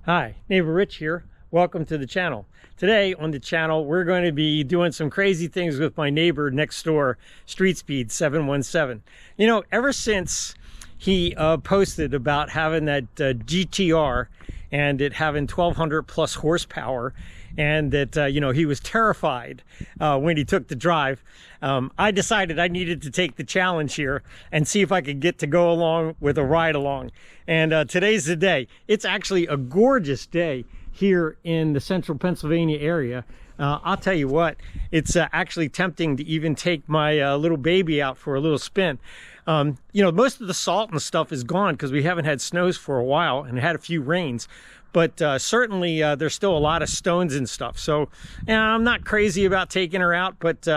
Hi, Neighbor Rich here. Welcome to the channel. Today on the channel, we're going to be doing some crazy things with my neighbor next door, Street Speed 717. You know, ever since he posted about having that GTR and it having 1200 plus horsepower, and that, you know, he was terrified when he took the drive, I decided I needed to take the challenge here and see if I could get to go along with a ride along. And today's the day. It's actually a gorgeous day here in the central Pennsylvania area. I'll tell you what, it's actually tempting to even take my little baby out for a little spin. You know, most of the salt and stuff is gone because we haven't had snows for a while and had a few rains. But certainly there's still a lot of stones and stuff. So I'm not crazy about taking her out, but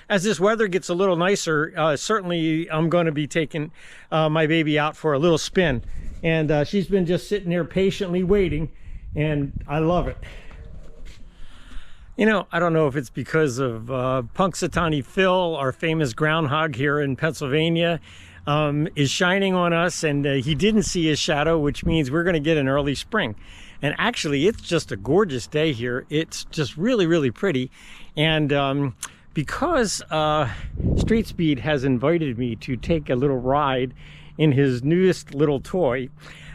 as this weather gets a little nicer, certainly I'm going to be taking my baby out for a little spin. And she's been just sitting there patiently waiting, and I love it. You know, I don't know if it's because of Punxsutawney Phil, our famous groundhog here in Pennsylvania, is shining on us, and he didn't see his shadow, which means we're going to get an early spring. And actually, it's just a gorgeous day here. It's just really, really pretty. And because Street Speed has invited me to take a little ride in his newest little toy,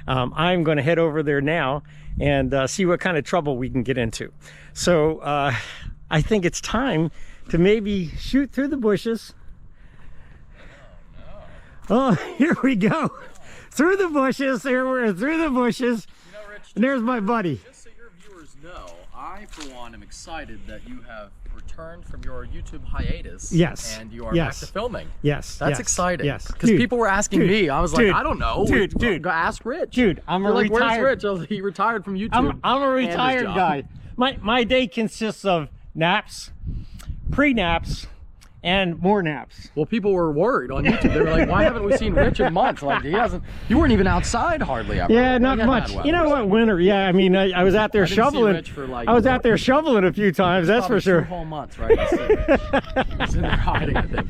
I'm going to head over there now and see what kind of trouble we can get into. So I think it's time to maybe shoot through the bushes. Oh, here we go. Through the bushes. Here we're through the bushes. You know, Rich, and there's my buddy. Just so your viewers know, I, for one, am excited that you have returned from your YouTube hiatus. Yes. And you are back to filming. Yes. That's exciting. Yes. Because people were asking me. I was like, I don't know. Dude. Go ask Rich. Dude, I'm a retired. Where's Rich? I was like, he retired from YouTube. I'm a retired guy. My day consists of naps, pre-naps, and more naps. Well, people were worried on YouTube. They were like, why haven't we seen Rich in months? Like, you weren't even outside hardly ever. Yeah, not much. You know what, winter, yeah, I mean, I was out there shoveling. I was out there shoveling a few times, that's for sure. 2 whole months, right? I was in there hiding, I think.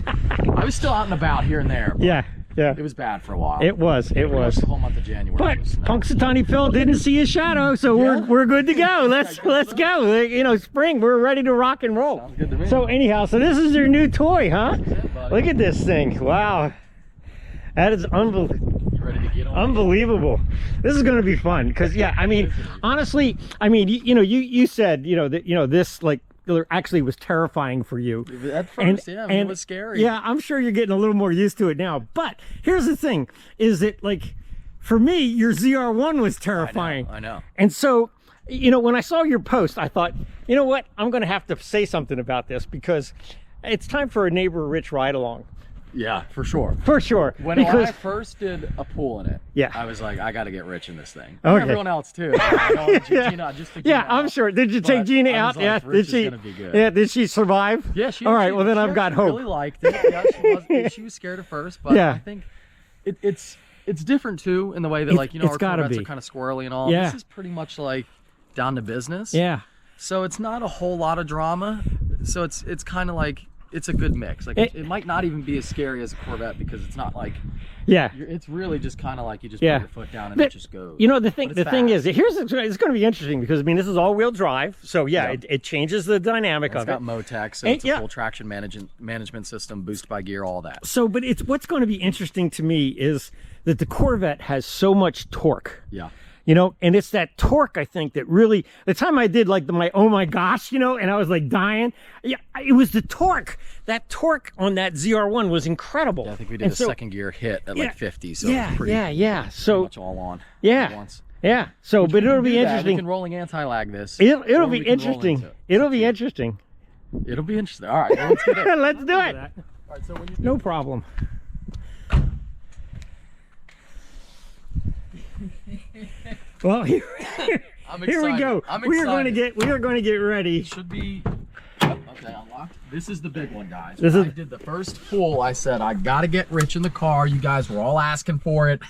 I was still out and about here and there. Yeah. Yeah. It was bad for a while. It was. The whole month of January. But Punxsutawney Phil didn't see his shadow, so we're good to go. Let's go. You know, spring, we're ready to rock and roll. Sounds good to me. So anyhow, so this is your new toy, huh? Look at this thing. Wow. That is unbelievable. You ready to get on? Unbelievable. This is going to be fun because, yeah, I mean, honestly, I mean, you know, you said, you know, that, you know, this like actually was terrifying for you at first. And it was scary. Yeah, I'm sure you're getting a little more used to it now. But here's the thing, is that, like, for me, your ZR1 was terrifying. I know. And so, you know, when I saw your post, I thought, you know what, I'm going to have to say something about this because it's time for a Neighbor Rich ride along. Yeah, for sure. For sure. When I first did a pool in it, yeah, I was like, I got to get Rich in this thing. Okay. Everyone else too. Yeah, I'm sure. Did you take Gina out? Like, yeah. Did she? Be good. Yeah. Did she survive? Yeah. She. All right. Well, then I've got hope. Really liked it. Yeah. She was scared at first, but yeah. I think it's different too in the way that, like, you know, our Corvettes are kind of squirrely and all. Yeah. This is pretty much like down to business. Yeah. So it's not a whole lot of drama. So it's kind of like, it's a good mix. Like it might not even be as scary as a Corvette because it's not like, yeah, it's really just kind of like you just put your foot down and it just goes. You know, the thing is, it's going to be interesting because, I mean, this is all-wheel drive, so yeah, it changes the dynamic of it. It's got Motec, so it's a full traction management system, boost by gear, all that. So, but what's going to be interesting to me is that the Corvette has so much torque. Yeah. You know, and it's that torque, I think, that really, the time I did like my oh my gosh, you know, and I was like dying, yeah, it was the torque. That torque on that ZR1 was incredible. Yeah, I think we did a second gear hit at like 50, so yeah, pretty, so much all on. Yeah, once. Yeah. So, but it'll be interesting. We can rolling anti-lag this. It'll be interesting. It'll be interesting. It'll be interesting. All right, well, let's get it. Let's do it. All right, so when you no problem. Well, here we go. We are going to get ready. It should be okay. Unlocked. This is the big one, guys. I did the first pull. I said I got to get Rich in the car. You guys were all asking for it.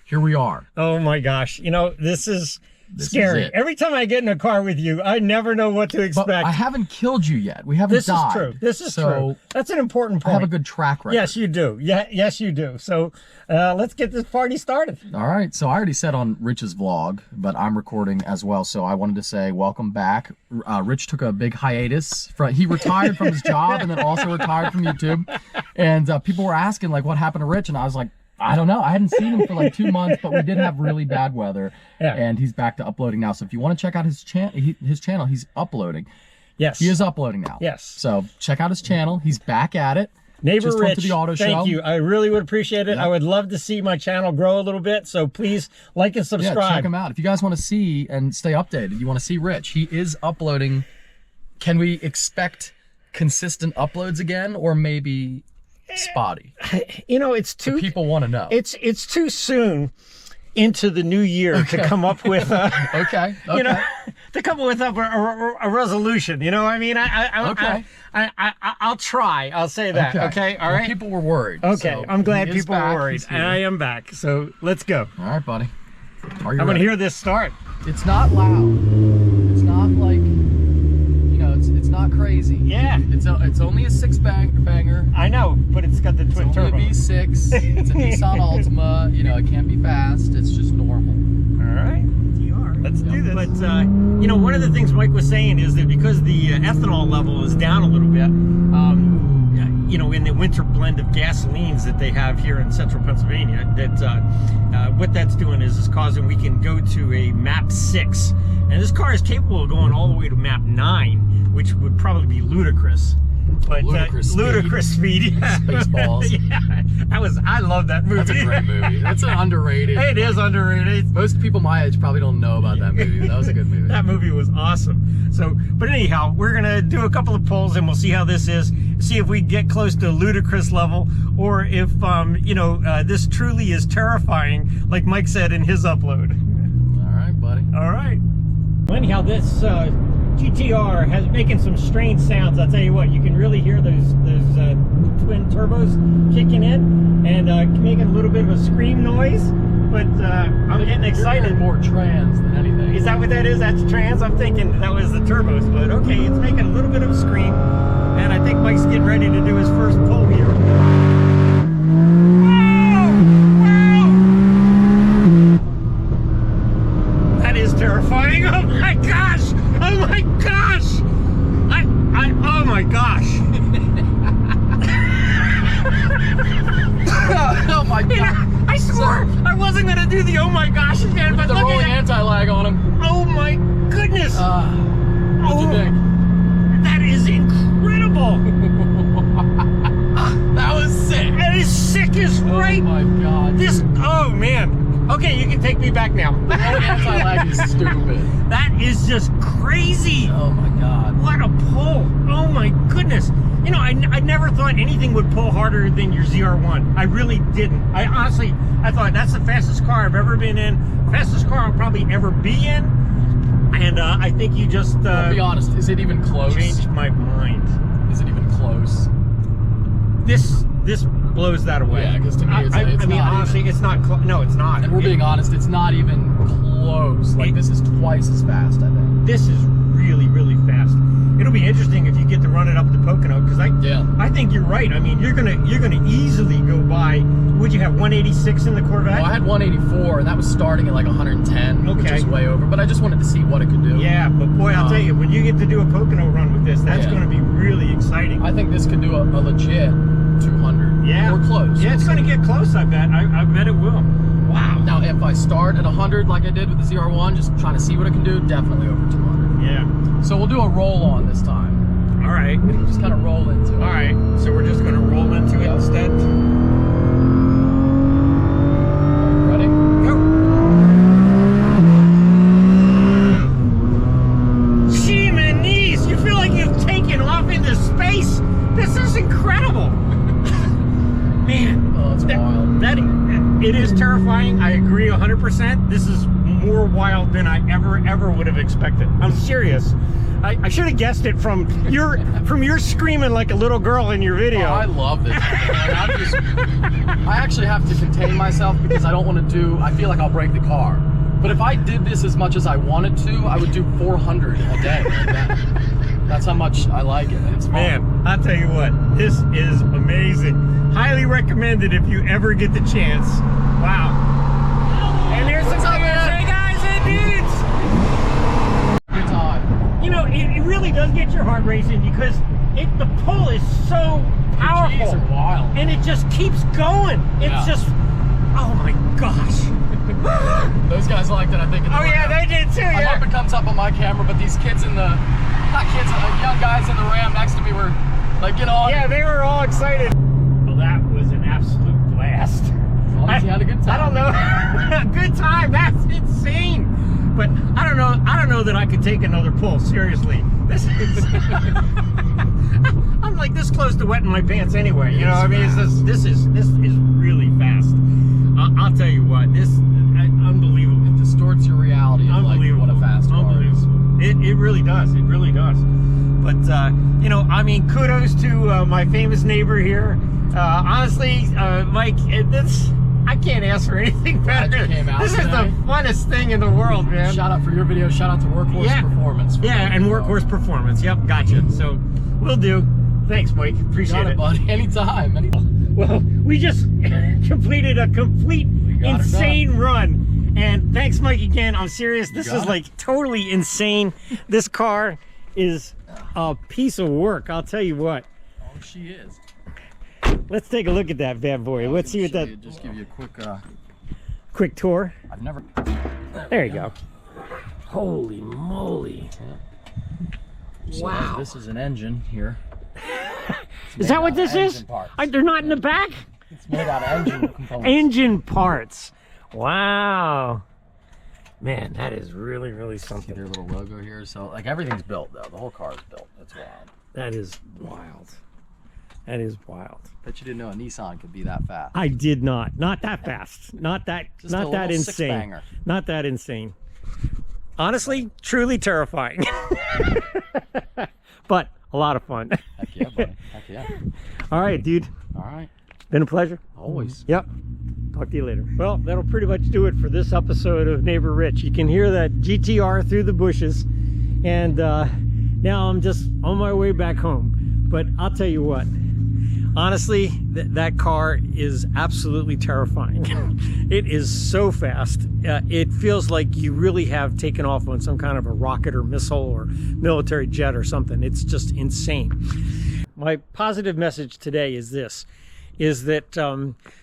Here we are. Oh my gosh! You know, this is scary. is it. Every time I get in a car with you, I never know what to expect. But I haven't killed you yet. We haven't died. This is true. This is true. That's an important point. I have a good track record. Yes, you do. Yeah, yes, you do. So let's get this party started. All right. So I already said on Rich's vlog, but I'm recording as well. So I wanted to say welcome back. Rich took a big hiatus. He retired from his job and then also retired from YouTube. And people were asking like what happened to Rich, and I was like, I don't know. I hadn't seen him for like 2 months, but we did have really bad weather, and he's back to uploading now. So if you want to check out his channel, he's uploading. Yes, he is uploading now. Yes. So check out his channel. He's back at it. Neighbor Just Rich, went to the auto show. thank you. I really would appreciate it. Yep. I would love to see my channel grow a little bit. So please like and subscribe. Yeah, check him out. If you guys want to see and stay updated, you want to see Rich, he is uploading. Can we expect consistent uploads again, or maybe spotty? You know, it's too. The people want to know. It's too soon into the new year to come up with okay. You know, to come up with a resolution. You know, I mean, I'll try. I'll say that. Okay. All right. Well, people were worried. Okay. So I'm glad people were worried, He's and I am back. So let's go. All right, buddy. Are you I'm gonna ready? hear this start. It's not loud. It's not like, you know, it's not crazy. Yeah. It's only a banger. I know, but it's got the twin turbo. It's only a V6. It's a Nissan Altima. You know, it can't be fast. It's just normal. All right. Let's do this. But, you know, one of the things Mike was saying is that because the ethanol level is down a little bit, you know, in the winter blend of gasolines that they have here in central Pennsylvania, that what that's doing is causing we can go to a map 6. And this car is capable of going all the way to map 9, which would probably be ludicrous. But ludicrous speed. Yeah. Spaceballs. Yeah, I love that movie. That's a great movie. That's an underrated. It is underrated. Most people my age probably don't know about that movie. That was a good movie. That movie was awesome. So, but anyhow, we're gonna do a couple of polls and we'll see how this is. See if we get close to ludicrous level, or if you know, this truly is terrifying, like Mike said in his upload. All right, buddy. All right. Anyhow, this GTR has making some strange sounds. I'll tell you what, you can really hear those twin turbos kicking in and making a little bit of a scream noise. But I'm getting excited. More trans than anything. Is that what that is? That's trans? I'm thinking that was the turbos, but okay, it's making a little bit of a scream. And I think Mike's getting ready to do his first pull here. That is terrifying. Oh my gosh! Oh my gosh! Oh my gosh! Oh my god! You know, I swore I wasn't gonna do the oh my gosh again, but the look rolling at it. anti-lag on him. Oh my goodness! What'd you think? That is incredible! That was sick. That is sick as right. Oh my god. This. Oh man. Okay, you can take me back now. The rolling anti-lag is stupid. That is just crazy. Oh my god. What a pull. Oh my goodness. You know, I never thought anything would pull harder than your ZR1. I really didn't. I honestly, I thought that's the fastest car I've ever been in. Fastest car I'll probably ever be in. And I think you just... I'll be honest, is it even close? Changed my mind. Is it even close? This blows that away. Yeah, because to me it's I mean, honestly, it's not close. No, it's not. And we're being honest, it's not even close. Like, this is twice as fast, I think. This is really, really fast. It'll be interesting if you get to run it up to Pocono, because I think you're right. I mean, you're gonna easily go by. Would you have 186 in the Corvette? Well, I had 184, and that was starting at like 110, which is way over. But I just wanted to see what it could do. Yeah, but boy, I'll tell you, when you get to do a Pocono run with this, that's going to be really exciting. I think this could do a legit 200. Yeah, or close. Yeah, it's going to get close. I bet. I bet it will. Wow. Now, if I start at 100 like I did with the ZR1, just trying to see what it can do, definitely over 200. Yeah. So we'll do a roll on this time. All right. Just kind of roll into it. All right. So we're just going to roll into it instead. Ready? Go. Jeez, you feel like you've taken off into space. This is incredible. Man. Oh, it's wild. It is terrifying. I agree 100%. This is more wild than I ever would have expected. I'm serious. I should have guessed it from your screaming like a little girl in your video. Oh, I love this. I actually have to contain myself because I don't want to I feel like I'll break the car. But if I did this as much as I wanted to, I would do 400 a day. That's how much I like it. It's fun. Man, I'll tell you what, this is amazing. Highly recommended if you ever get the chance. Wow. And there's some hey guys and dudes. Good time. You know, it really does get your heart racing because the pull is so powerful. The G's are wild. And it just keeps going. It's just, oh my gosh. Those guys liked it, I think. Oh yeah, they did too. I hope it comes up on my camera, but these kids in the, not kids, young guys in the Ram next to me were like, get on. Yeah, they were all excited. Well, that was an absolute blast. As long as you had a good time. I don't know. Good time. That's insane. But I don't know that I could take another pull. Seriously, this is. I'm like this close to wetting my pants anyway. You know, I mean, this is really fast. I'll tell you what, this unbelievable. It distorts your reality of like what a fast car is. It really does. It really does. But you know, I mean, kudos to my famous neighbor here. Honestly, Mike, I can't ask for anything better. This is the funnest thing in the world, man. Shout out for your video. Shout out to Workhorse Performance. Yeah, and Workhorse Performance. Yep, gotcha. So, will do. Thanks, Mike. Appreciate it, buddy. Anytime. Well, we just completed a complete insane run. And thanks, Mike, again. I'm serious. This is like totally insane. This car is a piece of work. I'll tell you what. Oh, she is. Let's take a look at that bad boy. Let's see what that. Just give you a quick tour. I've never. There you go. Holy moly! So wow. This is an engine here. Is that what this is? They're not in the back? It's made out of engine components. Engine parts. Wow. Man, that is really, really something. Their little logo here. So, like, everything's built, though. The whole car is built. That's wild. That is wild. That is wild. Bet you didn't know a Nissan could be that fast. I did not. Not that fast. Not that. Just not that insane. Not that insane. Honestly, truly terrifying. But a lot of fun. Heck yeah, buddy. Heck yeah. All right, dude. All right. Been a pleasure. Always. Yep. Talk to you later. Well, that'll pretty much do it for this episode of Neighbor Rich. You can hear that GTR through the bushes. And now I'm just on my way back home. But I'll tell you what. Honestly, that car is absolutely terrifying. It is so fast. It feels like you really have taken off on some kind of a rocket or missile or military jet or something. It's just insane. My positive message today is this, is that,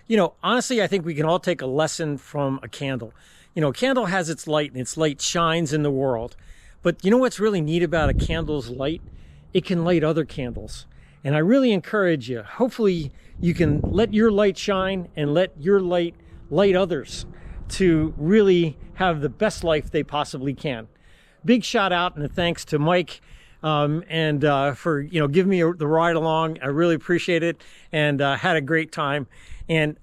you know, honestly, I think we can all take a lesson from a candle. You know, a candle has its light and its light shines in the world. But you know what's really neat about a candle's light? It can light other candles. And I really encourage you, hopefully you can let your light shine and let your light light others to really have the best life they possibly can. Big shout out and a thanks to Mike for, you know, giving me the ride along. I really appreciate it and had a great time. And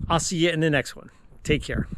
I'll see you in the next one. Take care.